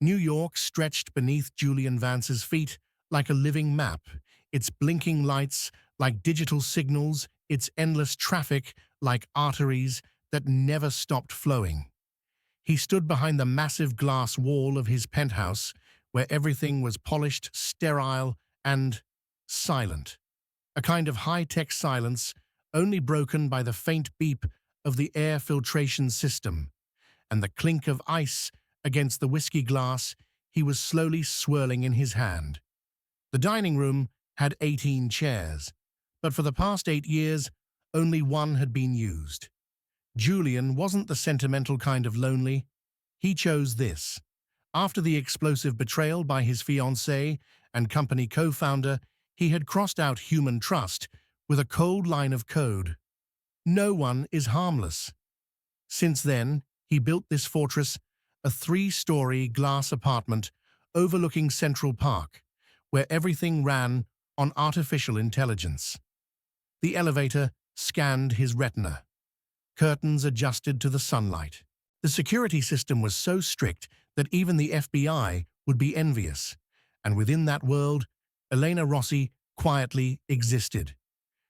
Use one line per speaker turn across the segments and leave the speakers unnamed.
New York stretched beneath Julian Vance's feet like a living map, its blinking lights like digital signals, its endless traffic like arteries that never stopped flowing. He stood behind the massive glass wall of his penthouse, where everything was polished, sterile, and silent. A kind of high-tech silence, only broken by the faint beep of the air filtration system and the clink of ice against the whiskey glass he was slowly swirling in his hand. The dining room had 18 chairs, but for the past 8 years, only one had been used. Julian wasn't the sentimental kind of lonely. He chose this. After the explosive betrayal by his fiancée and company co-founder, he had crossed out human trust with a cold line of code. No one is harmless. Since then, he built this fortress, a 3-story glass apartment overlooking Central Park, where everything ran on artificial intelligence. The elevator scanned his retina. Curtains adjusted to the sunlight. The security system was so strict that even the FBI would be envious, and within that world, Elena Rossi quietly existed.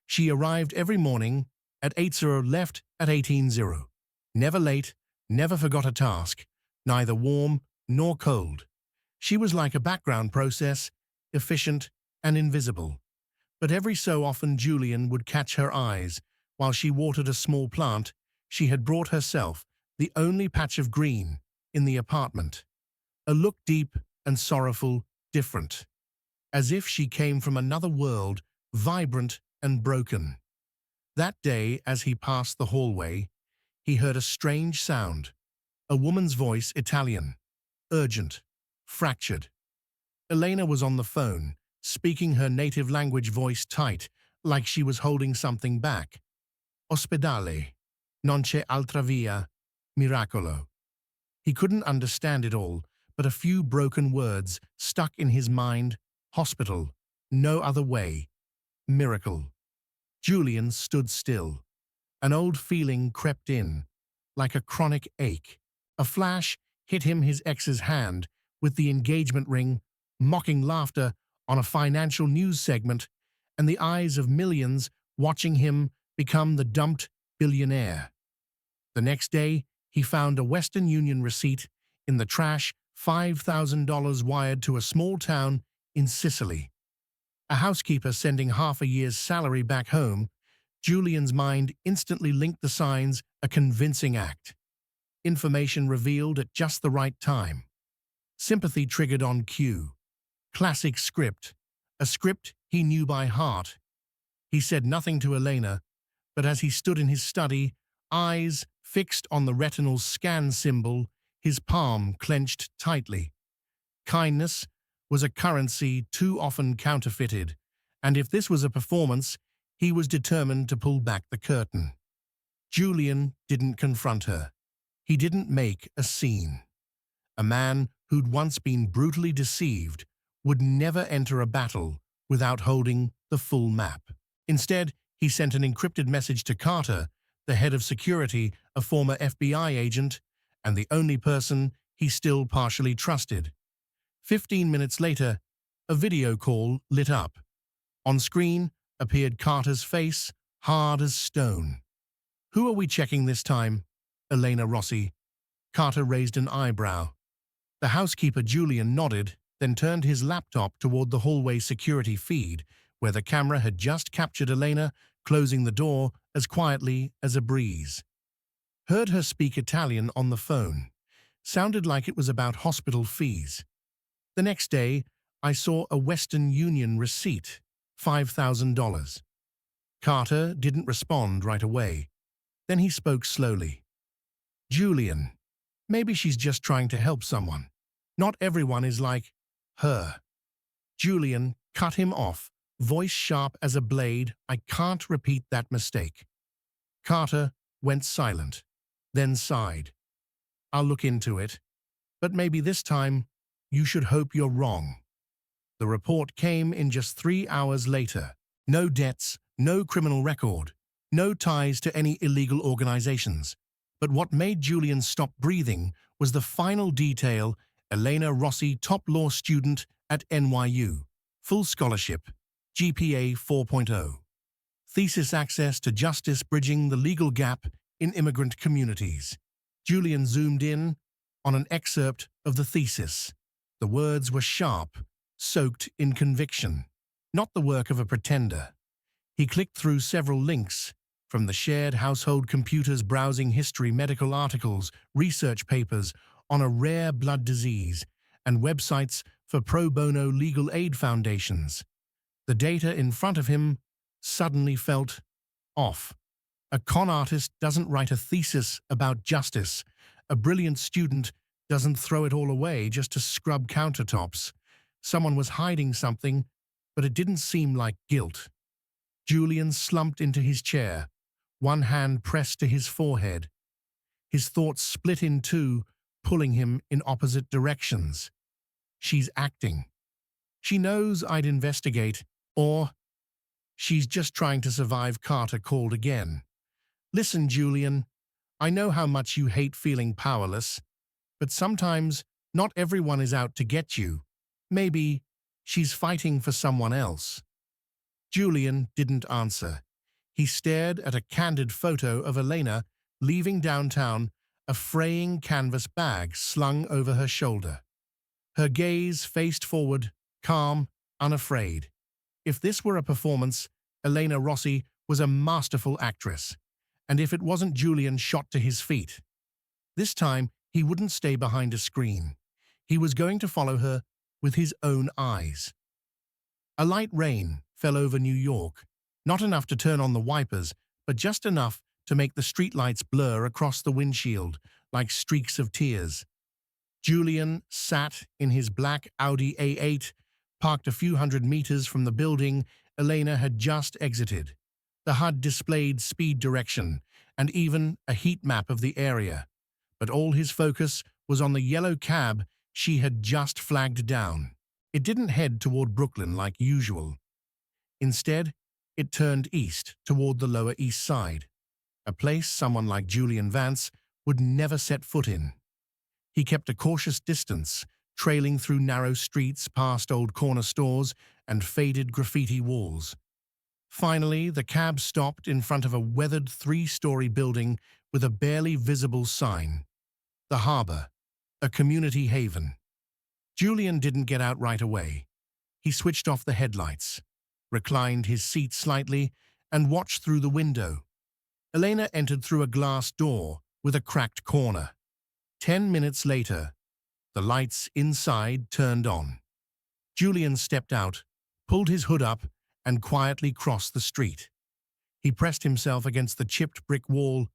She arrived every morning at 8:00, left at 18:00. Never late, never forgot a task, neither warm nor cold. She was like a background process, efficient and invisible. But every so often Julian would catch her eyes while she watered a small plant she had brought herself, the only patch of green in the apartment. A look deep and sorrowful, different, as if she came from another world, vibrant and broken. That day, as he passed the hallway, he heard a strange sound, a woman's voice, Italian, urgent, fractured. Elena was on the phone, speaking her native language voice tight, like she was holding something back. Ospedale, non c'è altra via, miracolo. He couldn't understand it all, but a few broken words stuck in his mind. Hospital, no other way, miracle. Julian stood still. An old feeling crept in, like a chronic ache. A flash hit him, his ex's hand, with the engagement ring, mocking laughter on a financial news segment, and the eyes of millions watching him become the dumped billionaire. The next day, he found a Western Union receipt in the trash, $5,000 wired to a small town in Sicily. A housekeeper sending half a year's salary back home. Julian's mind instantly linked the signs, a convincing act. Information revealed at just the right time. Sympathy triggered on cue. Classic script, a script he knew by heart. He said nothing to Elena, but as he stood in his study, eyes fixed on the retinal scan symbol, his palm clenched tightly. Kindness was a currency too often counterfeited, and if this was a performance, he was determined to pull back the curtain. Julian didn't confront her. He didn't make a scene. A man who'd once been brutally deceived would never enter a battle without holding the full map. Instead, he sent an encrypted message to Carter, the head of security, a former FBI agent, and the only person he still partially trusted. 15 minutes later, a video call lit up. On screen appeared Carter's face, hard as stone. "Who are we checking this time?" Elena Rossi. Carter raised an eyebrow. The housekeeper Julian nodded, then turned his laptop toward the hallway security feed, where the camera had just captured Elena, closing the door as quietly as a breeze. Heard her speak Italian on the phone. Sounded like it was about hospital fees. The next day, I saw a Western Union receipt, $5,000. Carter didn't respond right away. Then he spoke slowly. "Julian, maybe she's just trying to help someone. Not everyone is like her." Julian cut him off, voice sharp as a blade. "I can't repeat that mistake." Carter went silent, then sighed. "I'll look into it, but maybe this time you should hope you're wrong." The report came in just 3 hours later. No debts, no criminal record, no ties to any illegal organizations. But what made Julian stop breathing was the final detail, Elena Rossi, top law student at NYU. Full scholarship. GPA 4.0. Thesis access to justice bridging the legal gap in immigrant communities. Julian zoomed in on an excerpt of the thesis. The words were sharp, soaked in conviction, not the work of a pretender. He clicked through several links, from the shared household computers browsing history, medical articles, research papers on a rare blood disease, and websites for pro bono legal aid foundations. The data in front of him suddenly felt off. A con artist doesn't write a thesis about justice. A brilliant student doesn't throw it all away just to scrub countertops. Someone was hiding something, but it didn't seem like guilt. Julian slumped into his chair, one hand pressed to his forehead. His thoughts split in two, pulling him in opposite directions. She's acting. She knows I'd investigate, or she's just trying to survive. Carter called again. Listen, Julian, I know how much you hate feeling powerless, but sometimes not everyone is out to get you. Maybe she's fighting for someone else. Julian didn't answer. He stared at a candid photo of Elena leaving downtown, a fraying canvas bag slung over her shoulder. Her gaze faced forward, calm, unafraid. If this were a performance, Elena Rossi was a masterful actress. And if it wasn't, Julian shot to his feet. This time, he wouldn't stay behind a screen. He was going to follow her with his own eyes. A light rain fell over New York, not enough to turn on the wipers, but just enough to make the streetlights blur across the windshield like streaks of tears. Julian sat in his black Audi A8, parked a few hundred meters from the building Elena had just exited. The HUD displayed speed direction and even a heat map of the area, but all his focus was on the yellow cab she had just flagged down. It didn't head toward Brooklyn like usual. Instead, it turned east toward the Lower East Side, a place someone like Julian Vance would never set foot in. He kept a cautious distance, trailing through narrow streets past old corner stores and faded graffiti walls. Finally, the cab stopped in front of a weathered three-story building with a barely visible sign. The Harbor, a community haven. Julian didn't get out right away. He switched off the headlights, reclined his seat slightly, and watched through the window. Elena entered through a glass door with a cracked corner. 10 minutes later, the lights inside turned on. Julian stepped out, pulled his hood up, and quietly crossed the street. He pressed himself against the chipped brick wall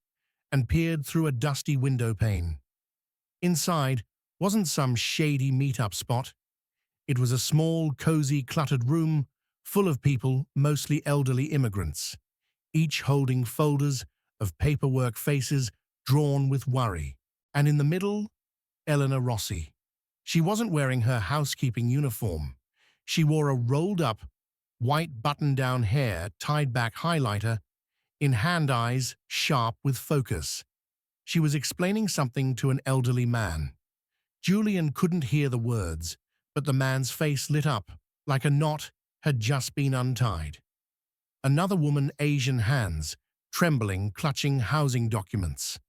and peered through a dusty window pane. Inside wasn't some shady meet-up spot. It was a small, cozy, cluttered room full of people, mostly elderly immigrants, each holding folders of paperwork, faces drawn with worry. And in the middle, Elena Rossi. She wasn't wearing her housekeeping uniform. She wore a rolled-up, white button-down hair, tied-back highlighter, in hand eyes sharp with focus. She was explaining something to an elderly man. Julian couldn't hear the words, but the man's face lit up like a knot had just been untied. Another woman, Asian hands, trembling, clutching housing documents.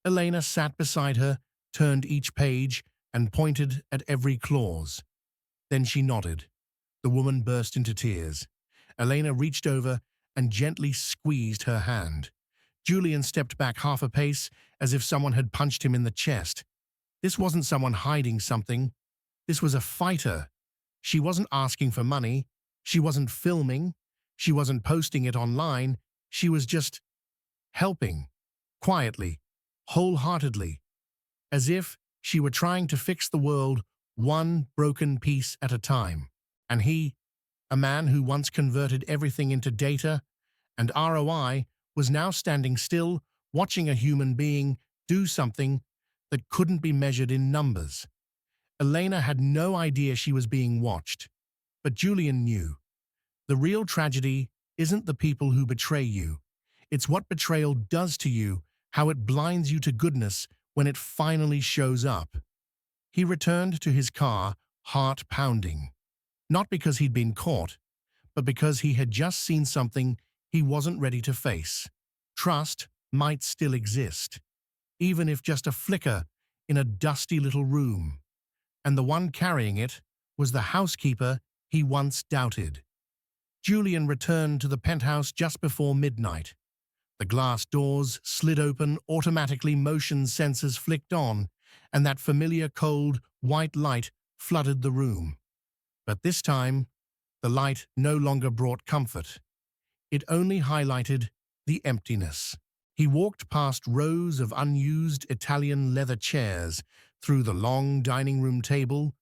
Elena sat beside her, turned each page, and pointed at every clause. Then she nodded. The woman burst into tears. Elena reached over and gently squeezed her hand. Julian stepped back half a pace, as if someone had punched him in the chest. This wasn't someone hiding something. This was a fighter. She wasn't asking for money. She wasn't filming. She wasn't posting it online. She was just helping, quietly, wholeheartedly, as if she were trying to fix the world one broken piece at a time. And he, a man who once converted everything into data and ROI, was now standing still, watching a human being do something that couldn't be measured in numbers. Elena had no idea she was being watched, but Julian knew. The real tragedy isn't the people who betray you. It's what betrayal does to you, how it blinds you to goodness when it finally shows up. He returned to his car, heart pounding. Not because he'd been caught, but because he had just seen something he wasn't ready to face. Trust might still exist, even if just a flicker in a dusty little room. And the one carrying it was the housekeeper he once doubted. Julian returned to the penthouse just before midnight. The glass doors slid open, automatically motion sensors flicked on, and that familiar cold, white light flooded the room. But this time, the light no longer brought comfort. It only highlighted the emptiness. He walked past rows of unused Italian leather chairs, through the long dining room table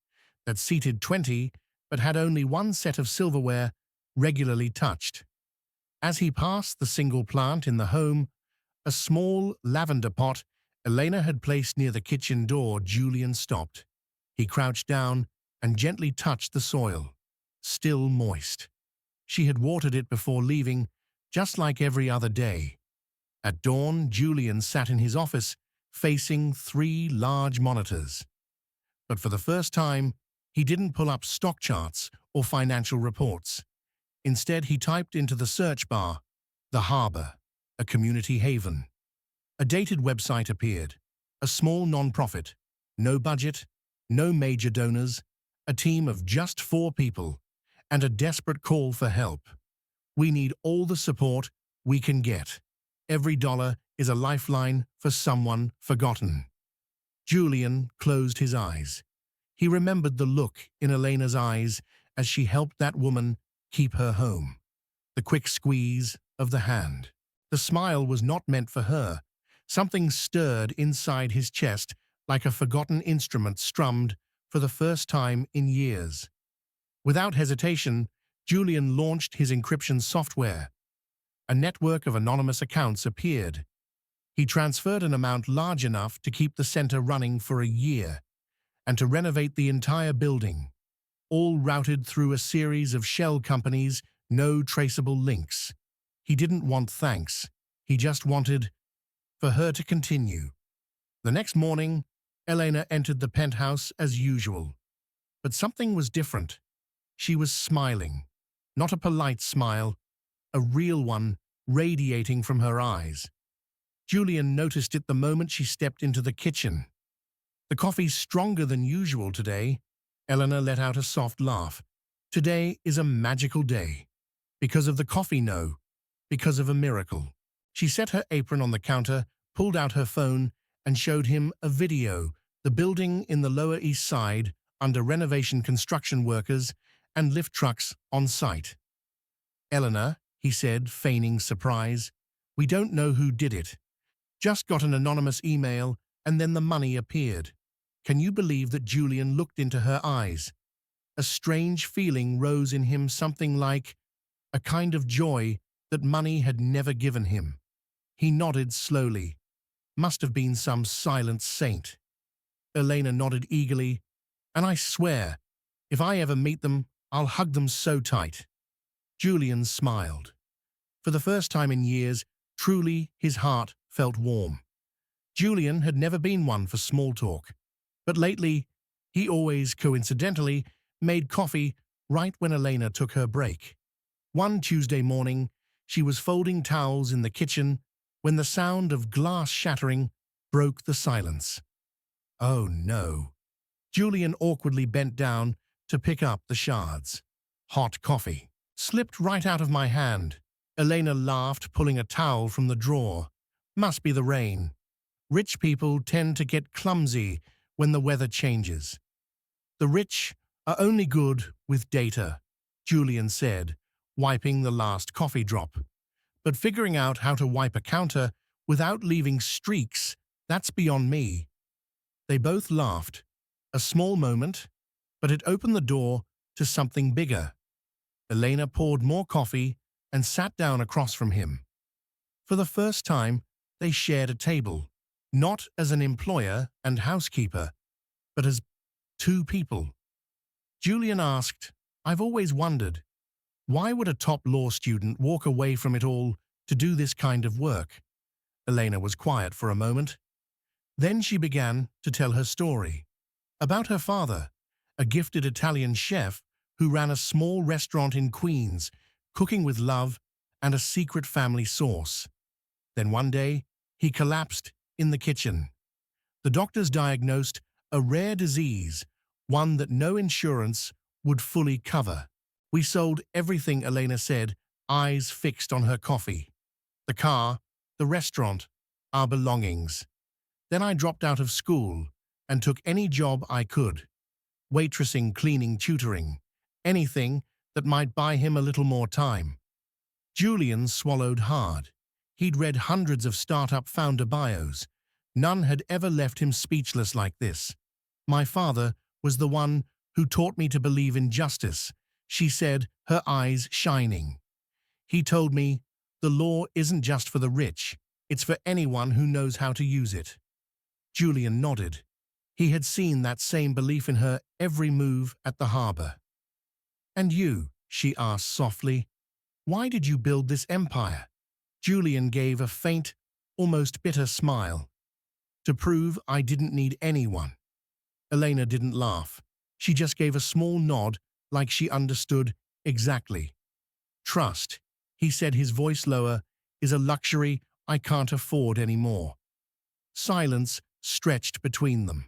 that seated 20 but had only one set of silverware regularly touched. As he passed the single plant in the home, a small lavender pot Elena had placed near the kitchen door, Julian stopped. He crouched down and gently touched the soil, still moist. She had watered it before leaving, just like every other day. At dawn, Julian sat in his office, facing 3 large monitors. But for the first time, he didn't pull up stock charts or financial reports. Instead, he typed into the search bar, "The Harbor, a community haven." A dated website appeared, a small non-profit, no budget, no major donors, a team of just 4 people, and a desperate call for help. "We need all the support we can get. Every dollar is a lifeline for someone forgotten." Julian closed his eyes. He remembered the look in Elena's eyes as she helped that woman keep her home. The quick squeeze of the hand. The smile was not meant for her. Something stirred inside his chest like a forgotten instrument strummed for the first time in years. Without hesitation, Julian launched his encryption software. A network of anonymous accounts appeared. He transferred an amount large enough to keep the center running for a year and to renovate the entire building, all routed through a series of shell companies, no traceable links. He didn't want thanks. He just wanted for her to continue. The next morning, Elena entered the penthouse as usual. But something was different. She was smiling. Not a polite smile, a real one radiating from her eyes. Julian noticed it the moment she stepped into the kitchen. "The coffee's stronger than usual today." Elena let out a soft laugh. "Today is a magical day. Because of the coffee, no. Because of a miracle." She set her apron on the counter, pulled out her phone, and showed him a video, the building in the Lower East Side, under renovation, construction workers and lift trucks on site. "Eleanor," he said, feigning surprise, "we don't know who did it. Just got an anonymous email, and then the money appeared." Can you believe that Julian looked into her eyes? A strange feeling rose in him, something like a kind of joy that money had never given him. He nodded slowly. Must have been some silent saint. Elena nodded eagerly. "And I swear, if I ever meet them, I'll hug them so tight." Julian smiled. For the first time in years, truly his heart felt warm. Julian had never been one for small talk, but lately he always, coincidentally, made coffee right when Elena took her break. One Tuesday morning, she was folding towels in the kitchen when the sound of glass shattering broke the silence. "Oh no." Julian awkwardly bent down to pick up the shards. "Hot coffee. Slipped right out of my hand." Elena laughed, pulling a towel from the drawer. "Must be the rain. Rich people tend to get clumsy when the weather changes." "The rich are only good with data," Julian said, wiping the last coffee drop. "But figuring out how to wipe a counter without leaving streaks, that's beyond me." They both laughed. A small moment, but it opened the door to something bigger. Elena poured more coffee and sat down across from him. For the first time, they shared a table, not as an employer and housekeeper, but as 2 people. Julian asked, "I've always wondered, why would a top law student walk away from it all to do this kind of work?" Elena was quiet for a moment. Then she began to tell her story. About her father, a gifted Italian chef who ran a small restaurant in Queens, cooking with love and a secret family sauce. Then one day, he collapsed in the kitchen. The doctors diagnosed a rare disease, one that no insurance would fully cover. We sold everything, Elena said, eyes fixed on her coffee. The car, the restaurant, our belongings. Then I dropped out of school and took any job I could. Waitressing, cleaning, tutoring. Anything that might buy him a little more time. Julian swallowed hard. He'd read hundreds of startup founder bios. None had ever left him speechless like this. My father was the one who taught me to believe in justice, she said, her eyes shining. He told me, the law isn't just for the rich, it's for anyone who knows how to use it. Julian nodded. He had seen that same belief in her every move at the harbor. And you, she asked softly, why did you build this empire? Julian gave a faint, almost bitter smile. To prove I didn't need anyone. Elena didn't laugh. She just gave a small nod like she understood exactly. Trust, he said, his voice lower, is a luxury I can't afford anymore. Silence stretched between them.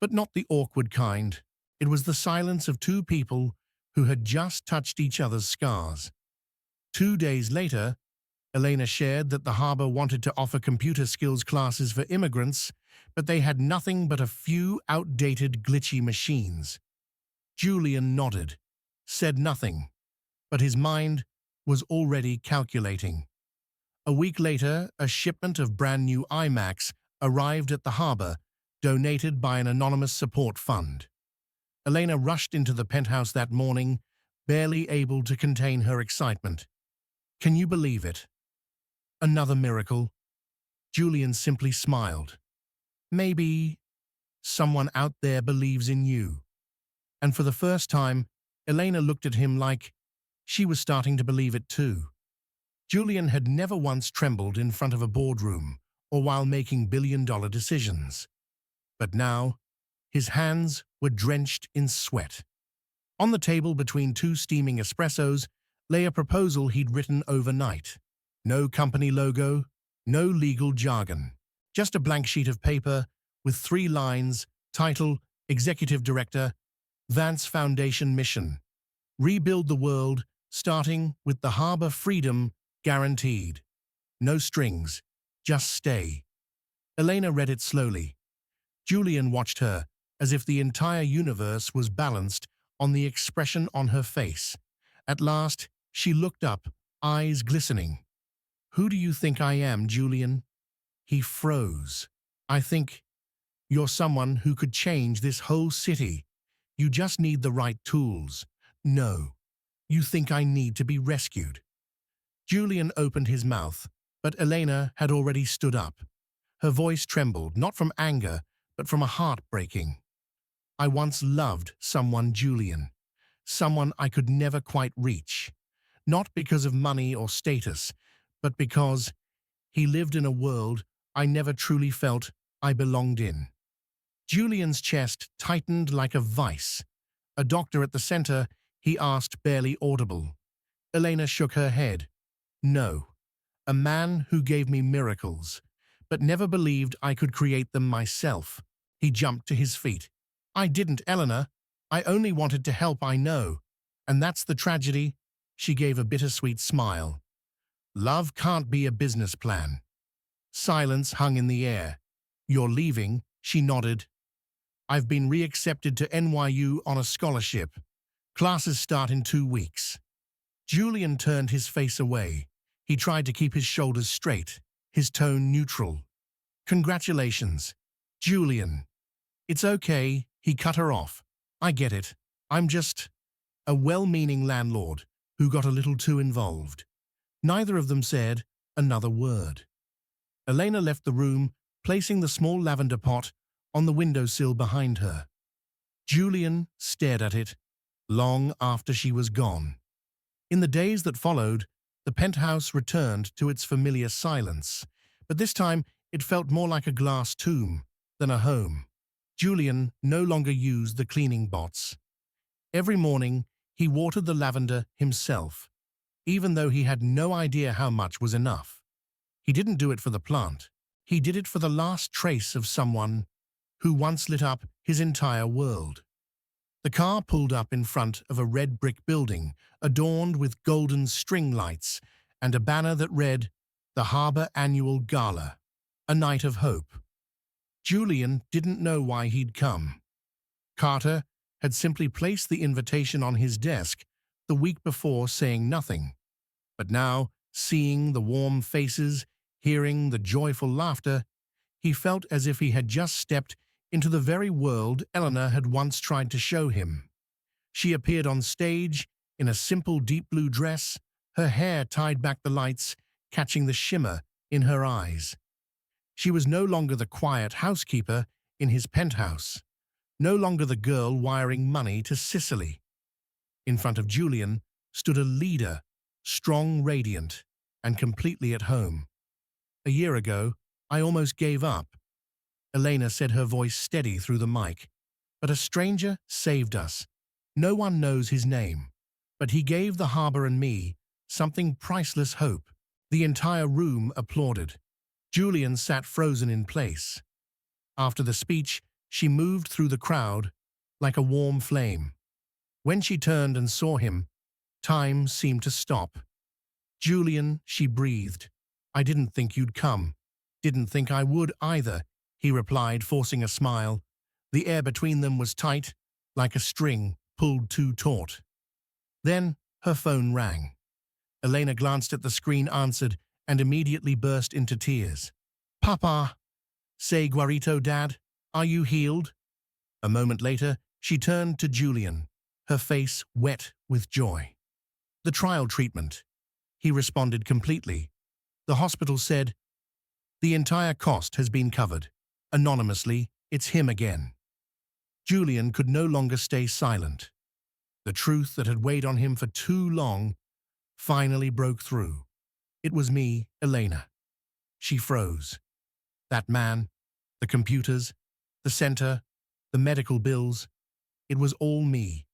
But not the awkward kind. It was the silence of two people who had just touched each other's scars. 2 days later, Elena shared that the harbor wanted to offer computer skills classes for immigrants, but they had nothing but a few outdated, glitchy machines. Julian nodded, said nothing, but his mind was already calculating. A week later, a shipment of brand-new iMacs arrived at the harbor, donated by an anonymous support fund. Elena rushed into the penthouse that morning, barely able to contain her excitement. Can you believe it? Another miracle? Julian simply smiled. Maybe someone out there believes in you. And for the first time, Elena looked at him like she was starting to believe it too. Julian had never once trembled in front of a boardroom or while making billion-dollar decisions. But now, his hands were drenched in sweat. On the table between 2 steaming espressos lay a proposal he'd written overnight. No company logo, no legal jargon. Just a blank sheet of paper with 3 lines, title, Executive Director, Vance Foundation Mission. Rebuild the world, starting with the harbor freedom guaranteed. No strings, just stay. Elena read it slowly. Julian watched her, as if the entire universe was balanced on the expression on her face. At last, she looked up, eyes glistening. Who do you think I am, Julian? He froze. I think you're someone who could change this whole city. You just need the right tools. No, you think I need to be rescued. Julian opened his mouth, but Elena had already stood up. Her voice trembled, not from anger, but from a heart breaking. I once loved someone, Julian. Someone I could never quite reach. Not because of money or status, but because he lived in a world I never truly felt I belonged in. Julian's chest tightened like a vice. A doctor at the center, he asked, barely audible. Elena shook her head. No. A man who gave me miracles, but never believed I could create them myself. He jumped to his feet. I didn't, Eleanor. I only wanted to help, I know. And that's the tragedy. She gave a bittersweet smile. Love can't be a business plan. Silence hung in the air. You're leaving, she nodded. I've been re-accepted to NYU on a scholarship. Classes start in 2 weeks. Julian turned his face away. He tried to keep his shoulders straight, his tone neutral. Congratulations, Julian. It's okay, he cut her off. I get it. I'm just a well-meaning landlord who got a little too involved. Neither of them said another word. Elena left the room, placing the small lavender pot on the windowsill behind her. Julian stared at it long after she was gone. In the days that followed, the penthouse returned to its familiar silence, but this time it felt more like a glass tomb than a home. Julian no longer used the cleaning bots. Every morning, he watered the lavender himself, even though he had no idea how much was enough. He didn't do it for the plant. He did it for the last trace of someone who once lit up his entire world. The car pulled up in front of a red brick building, adorned with golden string lights and a banner that read, "The Harbor Annual Gala, a Night of Hope." Julian didn't know why he'd come. Carter had simply placed the invitation on his desk the week before, saying nothing. But now, seeing the warm faces, hearing the joyful laughter, he felt as if he had just stepped into the very world Eleanor had once tried to show him. She appeared on stage in a simple deep blue dress, her hair tied back the lights, catching the shimmer in her eyes. She was no longer the quiet housekeeper in his penthouse, no longer the girl wiring money to Sicily. In front of Julian stood a leader, strong, radiant, and completely at home. "A year ago, I almost gave up," Elena said, her voice steady through the mic. "But a stranger saved us. No one knows his name, but he gave the harbor and me something priceless: hope." The entire room applauded. Julian sat frozen in place. After the speech, she moved through the crowd like a warm flame. When she turned and saw him, time seemed to stop. "Julian," she breathed. "I didn't think you'd come." "Didn't think I would either," he replied, forcing a smile. The air between them was tight, like a string pulled too taut. Then her phone rang. Elena glanced at the screen, answered, and immediately burst into tears. "Papa, sei guarito, Dad? Are you healed?" A moment later, she turned to Julian, her face wet with joy. "The trial treatment," he responded completely. "The hospital said the entire cost has been covered." Anonymously, "It's him again." Julian could no longer stay silent. The truth that had weighed on him for too long finally broke through. "It was me, Elena." She froze. That man, the computers, the center, the medical bills, it was all me.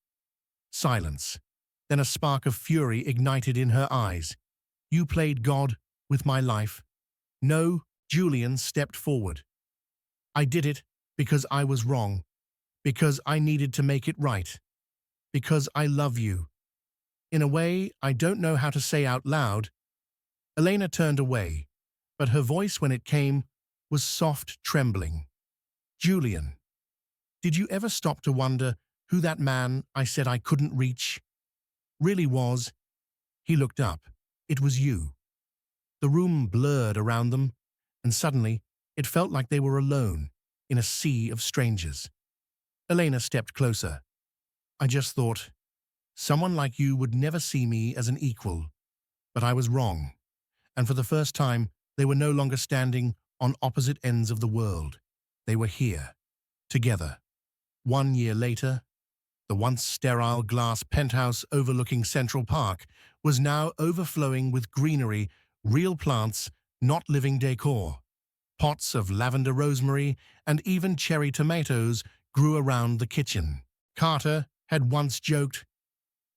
Silence. Then a spark of fury ignited in her eyes. "You played God with my life." "No," Julian stepped forward. "I did it because I was wrong, because I needed to make it right, because I love you. In a way I don't know how to say out loud." Elena turned away, but her voice, when it came, was soft, trembling. "Julian, did you ever stop to wonder who that man I said I couldn't reach really was?" He looked up. "It was you." The room blurred around them, and suddenly it felt like they were alone in a sea of strangers. Elena stepped closer. "I just thought someone like you would never see me as an equal, but I was wrong." And for the first time, they were no longer standing on opposite ends of the world. They were here, together. 1 year later, the once sterile glass penthouse overlooking Central Park was now overflowing with greenery, real plants, not living decor. Pots of lavender, rosemary, and even cherry tomatoes grew around the kitchen. Carter had once joked,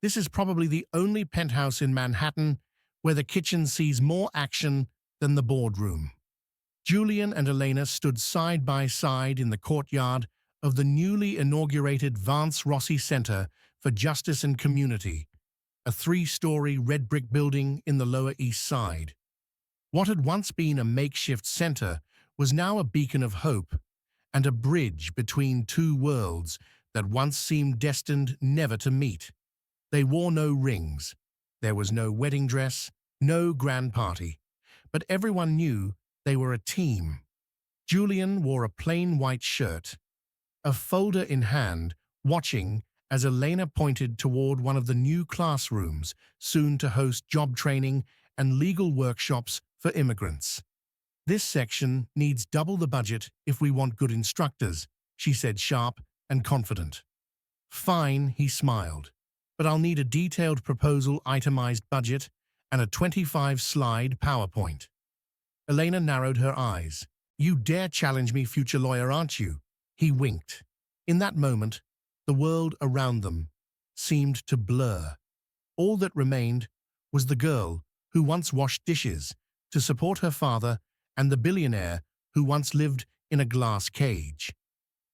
"This is probably the only penthouse in Manhattan where the kitchen sees more action than the boardroom." Julian and Elena stood side by side in the courtyard of the newly inaugurated Vance Rossi Center for Justice and Community, a 3-story red brick building in the Lower East Side. What had once been a makeshift center was now a beacon of hope and a bridge between two worlds that once seemed destined never to meet. They wore no rings. There was no wedding dress, no grand party, but everyone knew they were a team. Julian wore a plain white shirt, a folder in hand, watching as Elena pointed toward one of the new classrooms, soon to host job training and legal workshops for immigrants. "This section needs double the budget if we want good instructors," she said, sharp and confident. "Fine," he smiled, "but I'll need a detailed proposal, itemized budget, and a 25-slide PowerPoint." Elena narrowed her eyes. "You dare challenge me, future lawyer, aren't you?" He winked. In that moment, the world around them seemed to blur. All that remained was the girl who once washed dishes to support her father and the billionaire who once lived in a glass cage.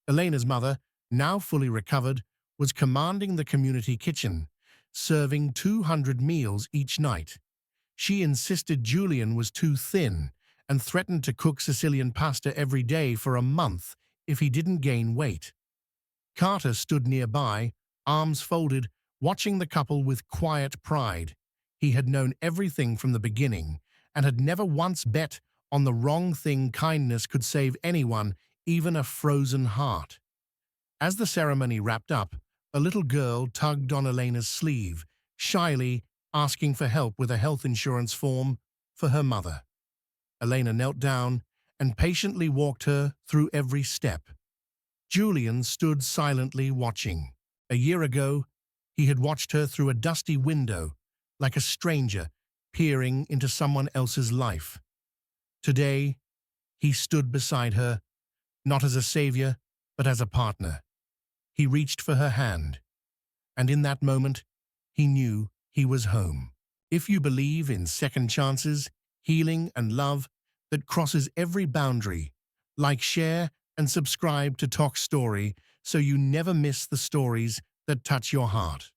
Elena's mother, now fully recovered, was commanding the community kitchen, serving 200 meals each night. She insisted Julian was too thin and threatened to cook Sicilian pasta every day for a month if he didn't gain weight. Carter stood nearby, arms folded, watching the couple with quiet pride. He had known everything from the beginning and had never once bet on the wrong thing. Kindness could save anyone, even a frozen heart. As the ceremony wrapped up, a little girl tugged on Elena's sleeve, shyly asking for help with a health insurance form for her mother. Elena knelt down and patiently walked her through every step. Julian stood silently watching. A year ago, he had watched her through a dusty window, like a stranger peering into someone else's life. Today, he stood beside her, not as a savior, but as a partner. He reached for her hand, and in that moment, he knew he was home. If you believe in second chances, healing, and love that crosses every boundary, like, share, and subscribe to Toch Story so you never miss the stories that touch your heart.